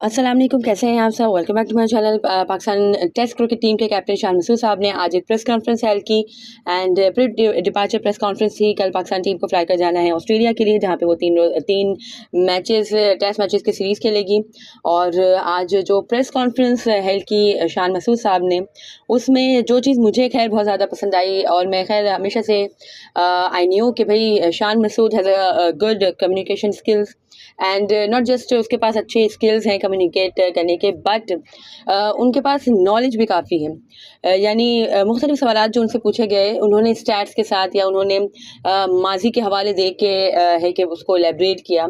अस्सलाम वालेकुम, कैसे हैं आप सब। Welcome back to my channel. Pakistan test cricket team के कैप्टन शान मसूद साहब ने आज एक प्रेस कॉन्फ्रेंस हेल्ड की and pre departure press conference थी। कल पाकिस्तान टीम को फ्लाई कर जाना है ऑस्ट्रेलिया के लिए, जहां पे वो तीन मैचेस टेस्ट मैचेस की सीरीज़ खेलेगी। और आज जो प्रेस कॉन्फ्रेंस हेल्ड की शान मसूद साहब ने, उसमें जो चीज़ मुझे खैर बहुत ज़्यादा पसंद आई, और मैं खैर हमेशा से आई न्यू कि भाई Shan Masood has a good communication skills and not just उसके पास अच्छे स्किल्स हैं कम्युनिकेट करने के, बट उनके पास नॉलेज भी काफ़ी है। यानी मुख्तलिफ सवालात जो उनसे पूछे गए, उन्होंने स्टैट्स के साथ या उन्होंने माजी के हवाले दे के है कि उसको एलेबरेट किया।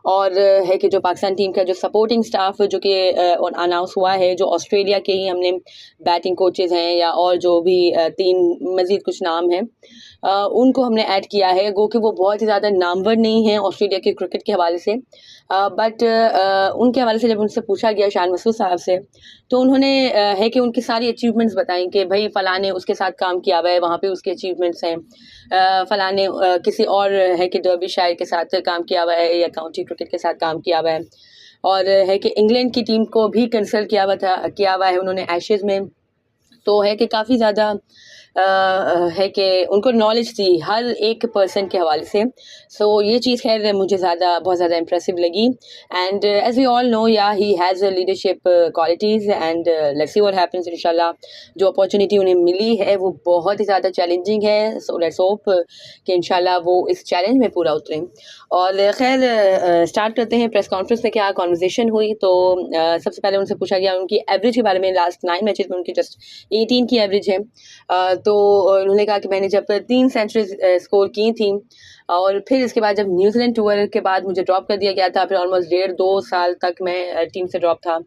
और है कि जो पाकिस्तान टीम का जो सपोर्टिंग स्टाफ जो कि अनाउंस हुआ है, जो ऑस्ट्रेलिया के ही हमने बैटिंग कोचेज़ हैं या और जो भी तीन मज़ीद कुछ नाम हैं, उनको हमने ऐड किया है। गो कि वो बहुत ही ज़्यादा नामवर नहीं हैं ऑस्ट्रेलिया के क्रिकेट के हवाले से, बट उनके हवाले से जब उनसे पूछा गया शान मसूद साहब से, तो उन्होंने है कि उनकी सारी अचीवमेंट्स बताई कि भाई फ़लाँ ने उसके साथ काम किया हुआ है, वहाँ पे उसके अचीवमेंट्स हैं। फ़लाँ ने किसी और है कि डर्बीशायर के साथ काम किया हुआ है या काउंटी क्रिकेट के साथ काम किया हुआ है। और है कि इंग्लैंड की टीम को भी कंसल्ट किया हुआ है उन्होंने एशेज़ में। तो है कि काफ़ी ज़्यादा है कि उनको नॉलेज थी हर एक पर्सन के हवाले से। सो ये चीज़ खैर मुझे बहुत ज़्यादा इम्प्रेसिव लगी। And as we all know, yeah he has leadership qualities and let's see what happens. इंशाल्लाह जो अपॉर्चुनिटी उन्हें मिली है वो बहुत ही ज़्यादा चैलेंजिंग है, सो लेट्स होप कि इंशाल्लाह वो इस चैलेंज में पूरा उतरें। और खैर स्टार्ट करते हैं। प्रेस कॉन्फ्रेंस में क्या कॉन्वर्जेसन हुई, तो सबसे पहले उनसे पूछा गया उनकी एवरेज के बारे में। लास्ट 9 मैचेस में उनकी जस्ट 18 की एवरेज है। तो उन्होंने कहा कि मैंने जब 3 सेंचुरीज स्कोर की थी, और फिर इसके बाद जब न्यूजीलैंड टूर के बाद मुझे ड्रॉप कर दिया गया था, फिर ऑलमोस्ट 1.5-2 साल तक मैं टीम से ड्रॉप था।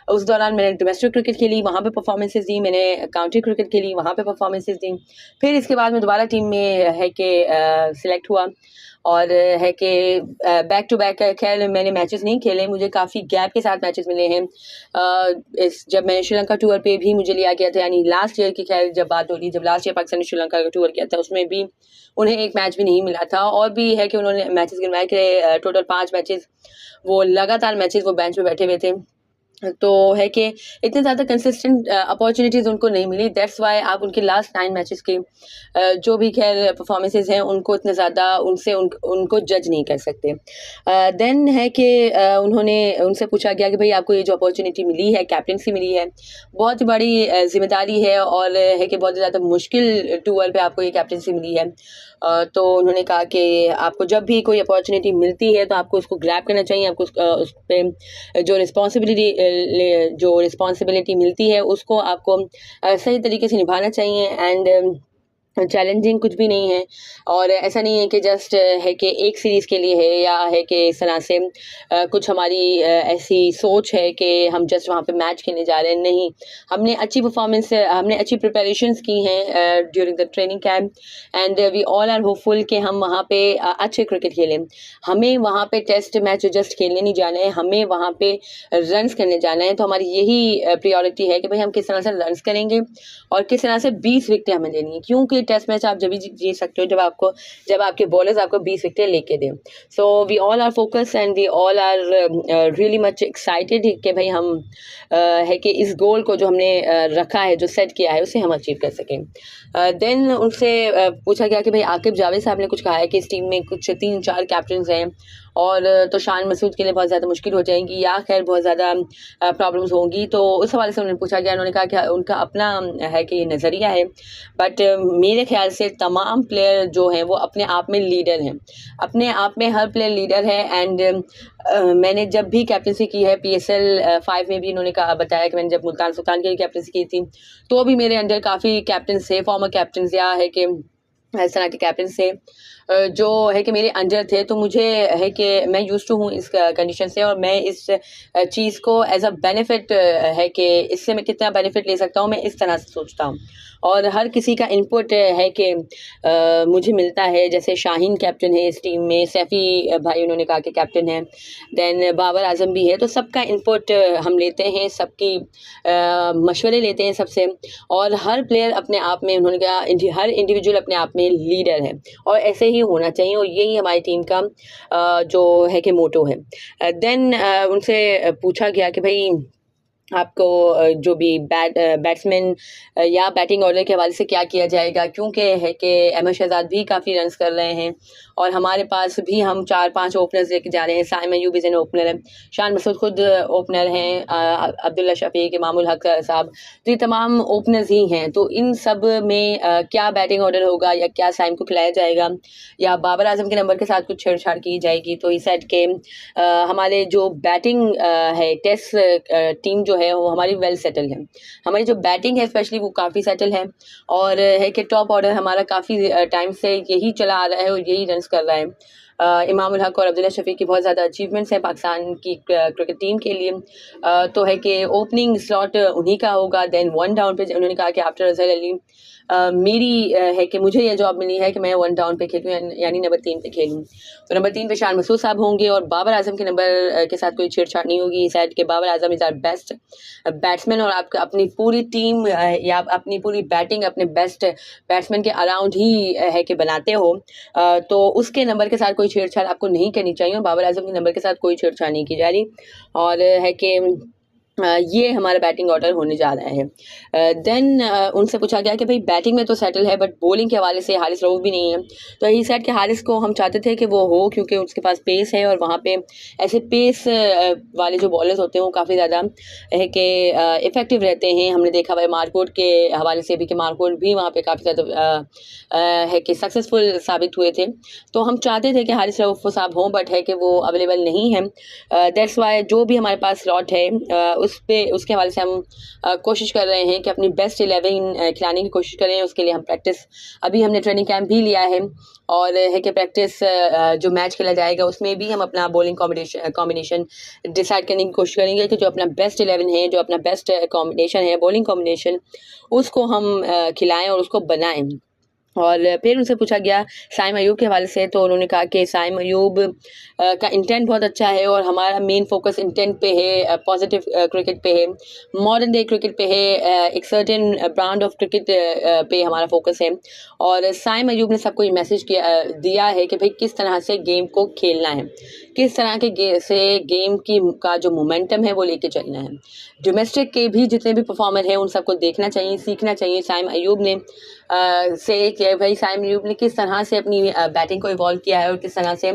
उस दौरान मैंने डोमेस्टिक क्रिकेट खेली, वहाँ पे परफॉर्मेंसेस दी, मैंने काउंटी क्रिकेट खेली, वहाँ पे परफॉर्मेंसेस दी। फिर इसके बाद मैं दोबारा टीम में है कि सिलेक्ट हुआ, और है कि बैक टू बैक खैर मैंने मैचेस नहीं खेले, मुझे काफ़ी गैप के साथ मैचेस मिले हैं। जब मैंने श्रीलंका टूर पे भी मुझे लिया गया था, यानी लास्ट ईयर की खैर जब बात हो रही, जब लास्ट ईयर पाकिस्तान ने श्रीलंका का टूर किया था, उसमें भी उन्हें एक मैच भी नहीं मिला था। और भी है कि उन्होंने मैचेस गिनवाए कि टोटल 5 मैचेस वो लगातार मैचेस वो बेंच पे बैठे हुए थे। तो है कि इतने ज़्यादा कंसिस्टेंट अपॉर्चुनिटीज़ उनको नहीं मिली। दैट्स वाई आप उनके लास्ट 9 मैचेस की जो भी खैर परफॉर्मेंसेस हैं, उनको इतने ज़्यादा उनको जज नहीं कर सकते। देन है कि उन्होंने उनसे पूछा गया कि भाई आपको ये जो अपॉर्चुनिटी मिली है, कैप्टनसी मिली है, बहुत बड़ी जिम्मेदारी है, और है कि बहुत ज़्यादा मुश्किल टूर पे आपको ये कैप्टनसी मिली है। तो उन्होंने कहा कि आपको जब भी कोई अपॉर्चुनिटी मिलती है तो आपको उसको ग्रैब करना चाहिए, आपको उस पे जो रिस्पॉन्सिबिलिटी मिलती है उसको आपको सही तरीके से निभाना चाहिए। एंड चैलेंजिंग कुछ भी नहीं है, और ऐसा नहीं है कि जस्ट है कि एक सीरीज़ के लिए है, या है कि इस तरह से कुछ हमारी ऐसी सोच है कि हम जस्ट वहाँ पे मैच खेलने जा रहे हैं। नहीं, हमने अच्छी प्रिपरेशंस की हैं during the training camp, and we all are hopeful कि हम वहाँ पे अच्छे क्रिकेट खेलें। हमें वहाँ पे टेस्ट मैच जस्ट खेलने नहीं जाना है, हमें वहाँ पे रन्स करने जाना है। तो हमारी यही प्रायोरिटी है कि भाई हम किस तरह से रन्स करेंगे और किस तरह से 20 विकेटें हमें लेनी है, क्योंकि टेस्ट मैच आप जब भी जीत सकते हो जब आपके बॉलर्स आपको 20 विकेटें लेके दें। So we all are focus and we all are really much excited कि भाई हम है कि इस गोल को जो हमने रखा है, जो सेट किया है, उसे हम अचीव कर सकें। देन उनसे पूछा गया कि भाई आकिब जावेद साहब ने कुछ कहा है कि इस टीम में कुछ 3-4 कैप्टन्स हैं, और तो शान मसूद के लिए बहुत ज़्यादा मुश्किल हो जाएंगी, या खैर बहुत ज़्यादा प्रॉब्लम्स होंगी। तो उस हवाले से उन्होंने पूछा गया, उन्होंने कहा कि उनका अपना है कि ये नज़रिया है, बट मेरे ख्याल से तमाम प्लेयर जो हैं वो अपने आप में लीडर हैं, अपने आप में हर प्लेयर लीडर है। एंड मैंने जब भी कैप्टनसी की है PSL 5 में भी, उन्होंने बताया कि मैंने जब मुल्तान सुल्तान की कैप्टनसी की थी, तो भी मेरे अंडर काफ़ी कैप्टन्स थे, फॉर्मर कैप्टन्स या है कि इस तरह के कैप्टन से जो है कि मेरे अंडर थे। तो मुझे है कि मैं यूज़ टू हूँ इस कंडीशन से, और मैं इस चीज़ को एज अ बेनिफिट है कि इससे मैं कितना बेनिफिट ले सकता हूँ, मैं इस तरह से सोचता हूँ। और हर किसी का इनपुट है कि मुझे मिलता है। जैसे शाहीन कैप्टन है इस टीम में, सैफ़ी भाई उन्होंने कहा कि कैप्टन है, देन बाबर आजम भी है। तो सबका इनपुट हम लेते हैं, सबकी मशवरे लेते हैं सबसे, और हर प्लेयर अपने आप में, उन्होंने कहा हर इंडिविजुअल अपने आप में लीडर है, और ऐसे ही यही होना चाहिए और यही हमारी टीम का जो है कि मोटो है। देन उनसे पूछा गया कि भाई आपको जो भी बैट्समैन या बैटिंग ऑर्डर के हवाले से क्या किया जाएगा, क्योंकि है कि अहमद शहजाद भी काफ़ी रन्स कर रहे हैं और हमारे पास भी हम 4-5 ओपनर्स लेके जा रहे हैं। Saim Ayub is an opener है, शान मसूद खुद ओपनर हैं, अब्दुल्ला शफीक, इमामुल हक साहब, तो ये तमाम ओपनर्स ही हैं। तो इन सब में क्या बैटिंग ऑर्डर होगा या क्या साइम को खिलाया जाएगा या बाबर आजम के नंबर के साथ कुछ छेड़छाड़ की जाएगी। तो इस सेट के हमारे जो बैटिंग है टेस्ट टीम जो है वो हमारी वेल सेटल है। हमारी जो बैटिंग है स्पेशली वो काफ़ी सेटल है और है कि टॉप ऑर्डर हमारा काफ़ी टाइम से यही चला आ रहा है और यही रन्स कर रहा है। इमामुल हक और अब्दुल्ला शफीक की बहुत ज़्यादा अचीवमेंट्स हैं पाकिस्तान की क्रिकेट टीम के लिए। तो है कि ओपनिंग स्लॉट उन्हीं का होगा। देन 1 डाउन पे उन्होंने कहा कि आफ्टर अजहर अली मेरी है कि मुझे ये जॉब मिली है कि मैं 1 डाउन पे खेलूँ यानी नंबर 3 पे खेलूँ। तो नंबर 3 पे शान मसूद साहब होंगे और बाबर आजम के नंबर के साथ कोई छेड़छाड़ नहीं होगी। साइड के Babar Azam is are best batsman और आपका अपनी पूरी टीम या अपनी पूरी बैटिंग अपने बेस्ट बैट्समैन के अराउंड ही है कि बनाते हो। तो उसके नंबर के साथ कोई छेड़छाड़ आपको नहीं करनी चाहिए और बाबर आजम के नंबर के साथ कोई छेड़छाड़ नहीं की जा रही और है कि ये हमारा बैटिंग ऑर्डर होने जा रहा है। देन उनसे पूछा गया कि भाई बैटिंग में तो सेटल है बट बॉलिंग के हवाले से हारिस रऊफ भी नहीं है। तो ही सेट के हारिस को हम चाहते थे कि वो हो क्योंकि उसके पास पेस है और वहाँ पे ऐसे पेस वाले जो बॉलर्स होते हैं वो काफ़ी ज़्यादा है कि इफ़ेक्टिव रहते हैं। हमने देखा भाई मार्कोट के हवाले से भी कि मार्कोट भी वहाँ पर काफ़ी ज़्यादा है कि सक्सेसफुल साबित हुए थे। तो हम चाहते थे कि हारिस रऊफ साहब हों बट है कि वो अवेलेबल नहीं है। दैट्स वाई जो भी हमारे पास स्लॉट है उसके हवाले से हम कोशिश कर रहे हैं कि अपनी बेस्ट 11 खिलाने की कोशिश करें। उसके लिए हम प्रैक्टिस अभी हमने ट्रेनिंग कैंप भी लिया है और है कि प्रैक्टिस जो मैच खेला जाएगा उसमें भी हम अपना बॉलिंग कॉम्बिनेशन डिसाइड करने की कोशिश करेंगे कि जो अपना बेस्ट 11 है, जो अपना बेस्ट कॉम्बिनेशन है बॉलिंग कॉम्बिनेशन, उसको हम खिलाएँ और उसको बनाएँ। और फिर उनसे पूछा गया साइम अयूब के हवाले से तो उन्होंने कहा कि साइम अयूब का इंटेंट बहुत अच्छा है और हमारा मेन फोकस इंटेंट पे है, पॉजिटिव क्रिकेट पे है, मॉडर्न डे क्रिकेट पे है, एक सर्टेन ब्रांड ऑफ क्रिकेट पे हमारा फोकस है। और साइम अयूब ने सबको ये मैसेज दिया है कि भाई किस तरह से गेम को खेलना है, किस तरह के से गेम का जो मोमेंटम है वो लेके चलना है। डोमेस्टिक के भी जितने भी परफॉर्मर हैं उन सबको देखना चाहिए, सीखना चाहिए साइम अयूब ने से कि भाई साइम अयूब ने किस तरह से अपनी बैटिंग को इवॉल्व किया है और किस तरह से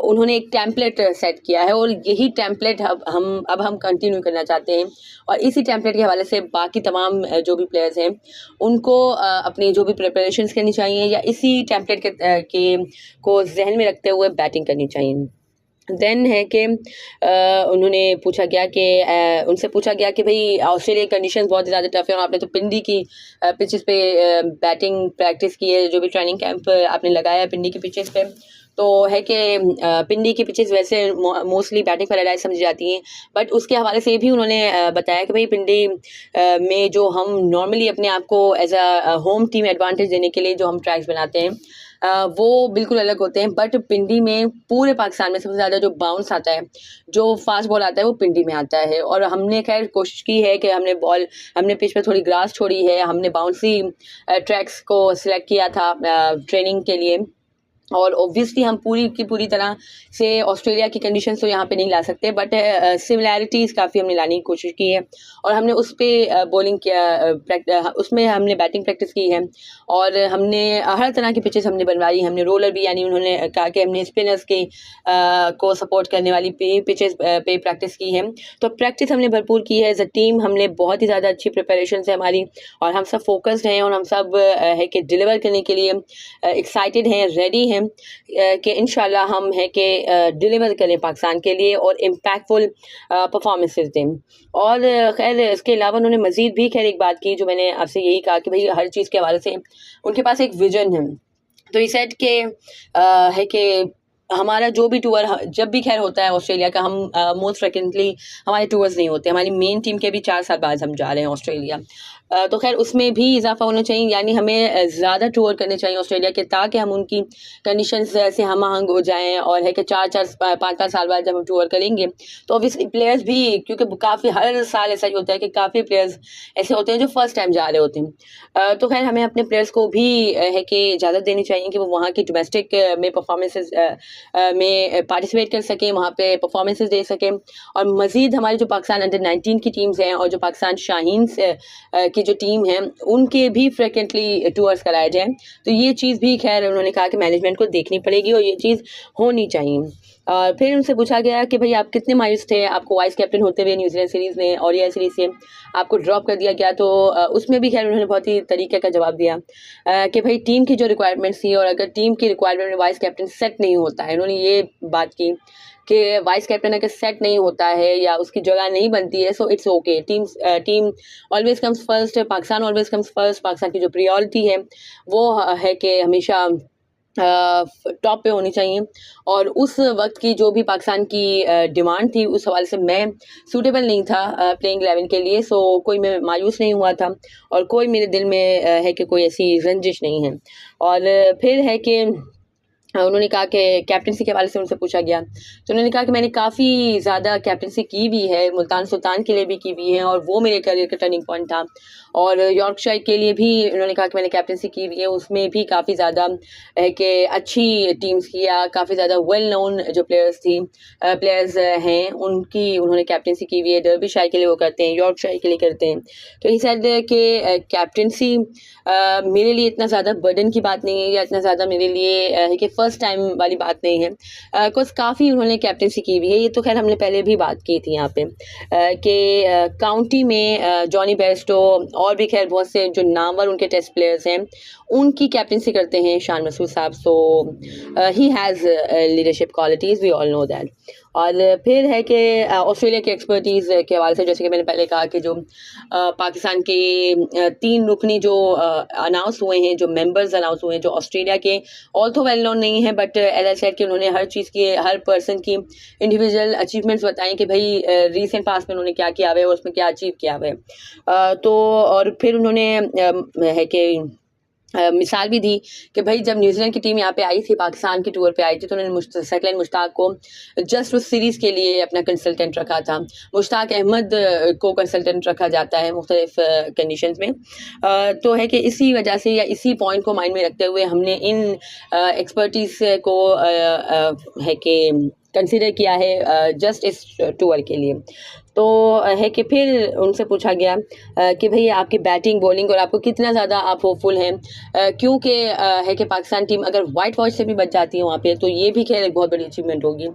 उन्होंने एक टेम्पलेट सेट किया है और यही टेम्पलेट अब हम कंटिन्यू करना चाहते हैं। और इसी टेम्पलेट के हवाले से बाकी तमाम जो भी प्लेयर्स हैं उनको अपनी जो भी प्रिपरेशंस करनी चाहिए या इसी टेम्पलेट के को जहन में रखते हुए बैटिंग करनी चाहिए। देन है कि उन्होंने पूछा गया कि उनसे पूछा गया कि भाई ऑस्ट्रेलिया की कंडीशंस बहुत ज़्यादा टफ है और आपने तो पिंडी की पिचेस पे बैटिंग प्रैक्टिस की है, जो भी ट्रेनिंग कैंप आपने लगाया है पिंडी की पिचेस पे, तो है कि पिंडी की पिचेस वैसे मोस्टली बैटिंग पर एलाइज समझी जाती हैं बट उसके हवाले से भी उन्होंने बताया कि भाई पिंडी में जो हम नॉर्मली अपने आप को as a home team advantage देने के लिए जो हम ट्रैक्स बनाते हैं वो बिल्कुल अलग होते हैं। बट पिंडी में पूरे पाकिस्तान में सबसे ज़्यादा जो बाउंस आता है, जो फास्ट बॉल आता है वो पिंडी में आता है और हमने खैर कोशिश की है कि हमने पिच पे थोड़ी ग्रास छोड़ी है, हमने बाउंसी ट्रैक्स को सिलेक्ट किया था ट्रेनिंग के लिए और ऑब्वियसली हम पूरी की पूरी तरह से ऑस्ट्रेलिया की कंडीशंस तो यहाँ पे नहीं ला सकते बट सिमिलैरिटीज़ काफ़ी हमने लाने की कोशिश की है और हमने उस पर बॉलिंग किया, उसमें हमने बैटिंग प्रैक्टिस की है और हमने हर तरह की पिचेस हमने बनवाई। हमने रोलर भी यानी उन्होंने कहा कि हमने स्पिनर्स के को सपोर्ट करने वाली पिचेस पे प्रैक्टिस की है। तो प्रैक्टिस हमने भरपूर की है एज अ टीम, हमने बहुत ही ज़्यादा अच्छी प्रिपरेशन है हमारी और हम सब फोकस्ड हैं और हम सब है कि डिलीवर करने के लिए एक्साइटेड हैं, रेडी हैं कि इंशाल्लाह हम है कि डिलीवर करें पाकिस्तान के लिए और इम्पैक्टफुल परफॉर्मेंसेस दें। और खैर इसके अलावा उन्होंने मज़ीद भी खैर एक बात की जो मैंने आपसे यही कहा कि भाई हर चीज़ के हवाले से उनके पास एक विजन है। तो ये सेट के है कि हमारा जो भी टूर जब भी खैर होता है ऑस्ट्रेलिया का, हम मोस्ट फ्रिक्वेंटली हमारे टूर्स नहीं होते, हमारी मेन टीम के भी 4 साल बाद हम जा रहे हैं ऑस्ट्रेलिया। तो खैर उसमें भी इजाफा होना चाहिए, यानी हमें ज़्यादा टूर करने चाहिए ऑस्ट्रेलिया के, ताकि हम उनकी कंडीशंस से हम आहंग हो जाएं। और है कि 4-4 5-5 साल बाद जब हम टूर करेंगे तो ऑब्वियसली प्लेयर्स भी, क्योंकि काफ़ी हर साल ऐसा ही होता है कि काफ़ी प्लेयर्स ऐसे होते हैं जो फर्स्ट टाइम जा रहे होते हैं। तो खैर हमें अपने प्लेयर्स को भी है कि इजाज़त देनी चाहिए कि वो वहाँ की डोमेस्टिक में परफॉर्मेंसेस में पार्टिसिपेट कर सकें, वहाँ पे परफॉर्मेंसेस दे सकें। और मज़ीद हमारी जो पाकिस्तान अंडर-19 की टीम्स हैं और जो पाकिस्तान शाहीन्स की जो टीम है, उनके भी फ्रिक्वेंटली टूर्स कराए जाएँ। तो ये चीज़ भी खैर उन्होंने कहा कि मैनेजमेंट को देखनी पड़ेगी और ये चीज़ होनी चाहिए। और फिर उनसे पूछा गया कि भई आप कितने मायूस थे, आपको वाइस कैप्टन होते हुए न्यूज़ीलैंड सीरीज़ में और ये सीरीज़ से आपको ड्रॉप कर दिया गया। तो उसमें भी खैर उन्होंने बहुत ही तरीके का जवाब दिया कि भई टीम की जो रिक्वायरमेंट्स थी और अगर टीम की रिक्वायरमेंट में वाइस कैप्टन सेट नहीं होता है, उन्होंने ये बात की कि वाइस कैप्टन अगर सेट नहीं होता है या उसकी जगह नहीं बनती है, so it's okay, team always comes first, Pakistan always comes first. Pakistan की जो प्रायोरिटी है वो है कि हमेशा टॉप पे होनी चाहिए। और उस वक्त की जो भी पाकिस्तान की डिमांड थी, उस हवाले से मैं सूटेबल नहीं था प्लेइंग 11 के लिए। सो कोई मैं मायूस नहीं हुआ था और कोई मेरे दिल में है कि कोई ऐसी रंजिश नहीं है। और फिर है कि उन्होंने कहा कि कैप्टनसी के हवाले से उनसे पूछा गया, तो उन्होंने कहा कि मैंने काफ़ी ज़्यादा कैप्टनसी की भी है, मुल्तान सुल्तान के लिए भी की हुई है और वो मेरे करियर का टर्निंग पॉइंट था। और यॉर्कशायर के लिए भी उन्होंने कहा कि मैंने कैप्टनसी की हुई है, उसमें भी काफ़ी ज़्यादा है कि अच्छी टीम्स की या काफ़ी ज़्यादा वेल नोन जो प्लेयर्स हैं उनकी उन्होंने कैप्टनसी की हुई है। डर्बीशायर के लिए वो करते हैं, यॉर्कशायर के लिए करते हैं। तो ही सेड कि कैप्टनसी मेरे लिए इतना ज़्यादा बर्डन की बात नहीं है या इतना ज़्यादा मेरे लिए है कि फ़र्स्ट टाइम वाली बात नहीं है। कुछ काफ़ी उन्होंने कैप्टनसी की हुई है, ये तो खैर हमने पहले भी बात की थी यहाँ पे कि काउंटी में जॉनी बेयरस्टो और भी खैर बहुत से जो नामवर उनके टेस्ट प्लेयर्स हैं, उनकी कैप्टनसी करते हैं Shan Masood sahab. So he has leadership qualities, we all know that. और फिर है कि ऑस्ट्रेलिया की एक्सपर्टीज़ के हवाले से, जैसे कि मैंने पहले कहा कि जो पाकिस्तान के 3 रुकनी जो अनाउंस हुए हैं, जो मेंबर्स अनाउंस हुए हैं, जो ऑस्ट्रेलिया के ऑल्थो वेल नोन नहीं है, बट एज आई सेड कि उन्होंने हर चीज़ की, हर पर्सन की इंडिविजुअल अचीवमेंट्स बताई कि भाई रीसेंट पास्ट में उन्होंने क्या किया हुआ है और उसमें क्या अचीव किया हुआ है। तो और फिर उन्होंने है कि मिसाल भी दी कि भाई जब न्यूजीलैंड की टीम यहाँ पे आई थी, पाकिस्तान के टूर पे आई थी, तो उन्होंने सकलैन मुश्ताक को जस्ट उस सीरीज़ के लिए अपना कंसल्टेंट रखा था। मुश्ताक अहमद को कंसल्टेंट रखा जाता है मुख्तलिफ कंडीशंस में। तो है कि इसी वजह से या इसी पॉइंट को माइंड में रखते हुए हमने इन एक्सपर्टीज़ को है कि कंसिडर किया है जस्ट इस टूर के लिए। तो है कि फिर उनसे पूछा गया कि भई आपकी बैटिंग, बॉलिंग और आपको कितना ज़्यादा आप होपफुल हैं, क्योंकि है कि पाकिस्तान टीम अगर वाइट वॉश से भी बच जाती है वहाँ पे, तो ये भी खैर एक बहुत बड़ी अचीवमेंट होगी।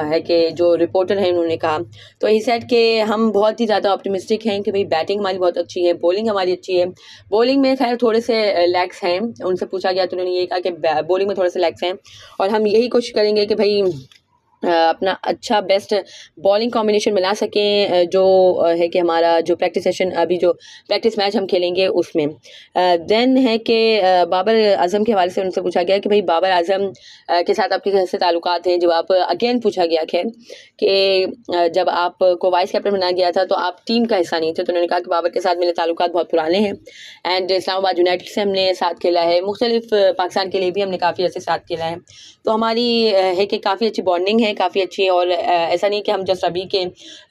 है कि जो रिपोर्टर हैं उन्होंने कहा, तो ही सेड कि हम बहुत ही ज़्यादा ऑप्टिमिस्टिक हैं कि भाई बैटिंग हमारी बहुत अच्छी है, बॉलिंग हमारी अच्छी है। बॉलिंग में खैर थोड़े से लैक्स हैं, उनसे पूछा गया तो उन्होंने ये कहा कि बॉलिंग में थोड़े से लैक्स हैं और हम यही कोशिश करेंगे कि भाई अपना अच्छा बेस्ट बॉलिंग कॉम्बिनेशन बना सकें, जो है कि हमारा जो प्रैक्टिस सेशन, अभी जो प्रैक्टिस मैच हम खेलेंगे उसमें। देन है कि बाबर आजम के हवाले से उनसे पूछा गया कि भाई बाबर आजम के साथ आपके कैसे ताल्लुकात हैं। जवाब अगेन पूछा गया खैर कि जब आपको वाइस कैप्टन बनाया गया था तो आप टीम का हिस्सा नहीं थे, तो उन्होंने कहा कि बाबर के साथ मेरे ताल्लुकात बहुत पुराने हैं एंड इस्लामाबाद यूनाइटेड से हमने साथ खेला है, मुख्तलिफ पाकिस्तान के लिए भी हमने काफ़ी अच्छे साथ खेला है। तो हमारी है कि काफ़ी अच्छी बॉन्डिंग है, काफ़ी अच्छी है। और ऐसा नहीं कि हम जस्ट अभी के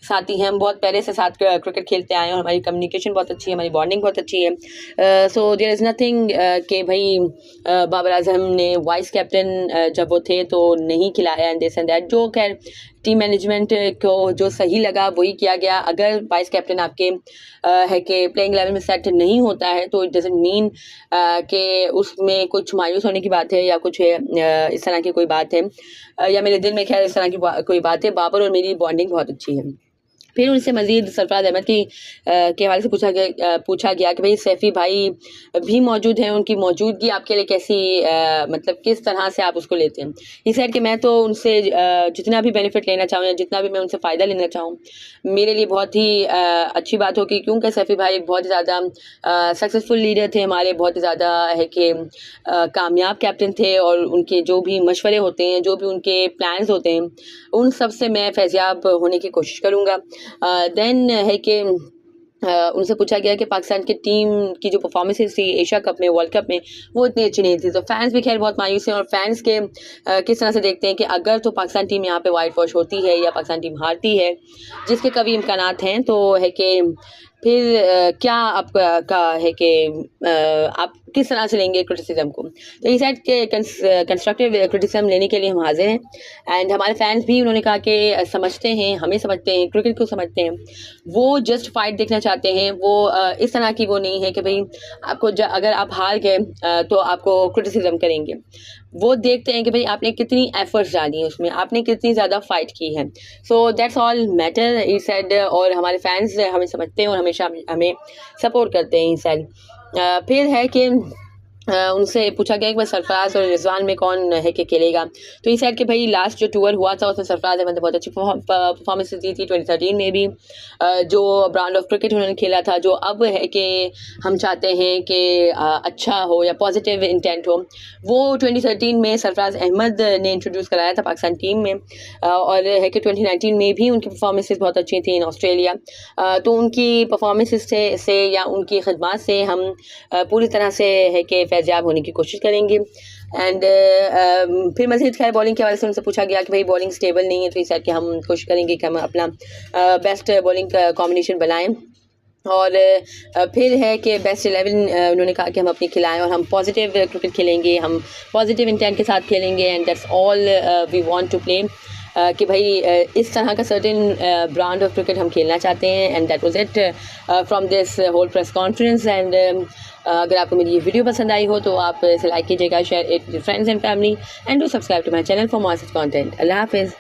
साथी हैं, हम बहुत पहले से साथ क्रिकेट खेलते आए हैं और हमारी कम्युनिकेशन बहुत अच्छी है, हमारी बॉन्डिंग बहुत अच्छी है। सो देयर इज़ नथिंग कि भाई बाबर आजम ने वाइस कैप्टन जब वो थे तो नहीं खिलाया एंड दिस एंड दैट। जो खैर टीम मैनेजमेंट को जो सही लगा वही किया गया। अगर वाइस कैप्टन आपके है कि प्लेइंग 11 में सेट नहीं होता है तो इट डजंट मीन कि उसमें कुछ मायूस होने की बात है या कुछ इस तरह की कोई बात है, या मेरे दिल में खैर इस तरह की कोई बात है। बाबर और मेरी बॉन्डिंग बहुत अच्छी है। फिर उनसे मज़ीद सरफराज अहमद की के हवाले से पूछा गया कि भाई सैफ़ी भाई भी मौजूद हैं, उनकी मौजूदगी आपके लिए कैसी मतलब किस तरह से आप उसको लेते हैं। ही सेड कि मैं तो उनसे जितना भी बेनिफिट लेना चाहूँ या जितना भी मैं उनसे फ़ायदा लेना चाहूँ, मेरे लिए बहुत ही अच्छी बात होगी, क्योंकि सैफ़ी भाई बहुत ही ज़्यादा सक्सेसफुल लीडर थे हमारे, बहुत ही ज़्यादा है कि कामयाब कैप्टन थे, और उनके जो भी मशवरे होते हैं, जो भी उनके प्लान्स होते हैं, उन सब से मैं फैज़याब होने की कोशिश करूँगा। देन है कि उनसे पूछा गया कि पाकिस्तान की टीम की जो परफॉर्मेंसेस थी एशिया कप में, वर्ल्ड कप में, वो इतनी अच्छी नहीं थी। तो फैंस भी खैर बहुत मायूस हैं, और फैंस के किस तरह से देखते हैं कि अगर तो पाकिस्तान टीम यहाँ पे वाइट वॉश होती है या पाकिस्तान टीम हारती है, जिसके कभी इम्कानात हैं, तो है कि फिर क्या आपका है कि आप किस तरह से लेंगे क्रिटिसिज्म को। तो ये साइड के कंस्ट्रक्टिव क्रिटिसिज्म लेने के लिए हम हाजिर हैं, एंड हमारे फैंस भी उन्होंने कहा कि समझते हैं, हमें समझते हैं, क्रिकेट को समझते हैं, वो जस्ट फाइट देखना चाहते हैं। वो इस तरह की वो नहीं है कि भाई आपको अगर आप हार गए तो आपको क्रिटिसिज्म करेंगे। वो देखते हैं कि भाई आपने कितनी एफर्ट्स डाली हैं उसमें, आपने कितनी ज़्यादा फाइट की है। So that's all matter he said, और हमारे फैंस हमें समझते हैं और हमेशा हमें सपोर्ट करते हैं ही सेड। फिर है कि उनसे पूछा गया कि भाई सरफराज और रिजवान में कौन है कि खेलेगा। तो ये साइड कि भाई लास्ट जो टूर हुआ था उसमें सरफराज अहमद ने बहुत अच्छी परफॉर्मेंस दी थी 2013 में भी, जो ब्रांड ऑफ क्रिकेट उन्होंने खेला था, जो अब है कि हम चाहते हैं कि अच्छा हो या पॉजिटिव इंटेंट हो, वो 2013 में सरफराज अहमद ने इंट्रोड्यूस कराया था पाकिस्तान टीम में। और है कि 2019 में भी उनकी परफॉर्मेंसेस बहुत अच्छी थी इन ऑस्ट्रेलिया। तो उनकी परफॉर्मेंसेस से या उनकी खदमात से हम पूरी तरह से है कि फैज़याब होने की कोशिश करेंगे। एंड फिर मज़ीद खैर बॉलिंग के हवाले से उनसे पूछा गया कि भाई बॉलिंग स्टेबल नहीं है, तो इस साइड के हम कोशिश करेंगे कि हम अपना बेस्ट बॉलिंग कॉम्बिनेशन बनाएं। और फिर है कि बेस्ट 11 उन्होंने कहा कि हम अपनी खिलाएं और हम पॉजिटिव क्रिकेट खेलेंगे, हम पॉजिटिव इंटेंट के साथ खेलेंगे, and that's all we want to play. कि भाई इस तरह का सर्टेन ब्रांड ऑफ क्रिकेट हम खेलना चाहते हैं। And that was it from this whole press conference. And अगर आपको मेरी ये वीडियो पसंद आई हो तो आप इसे लाइक कीजिएगा, share it with friends and family, and do subscribe to my channel for more such content. अल्लाह हाफिज़।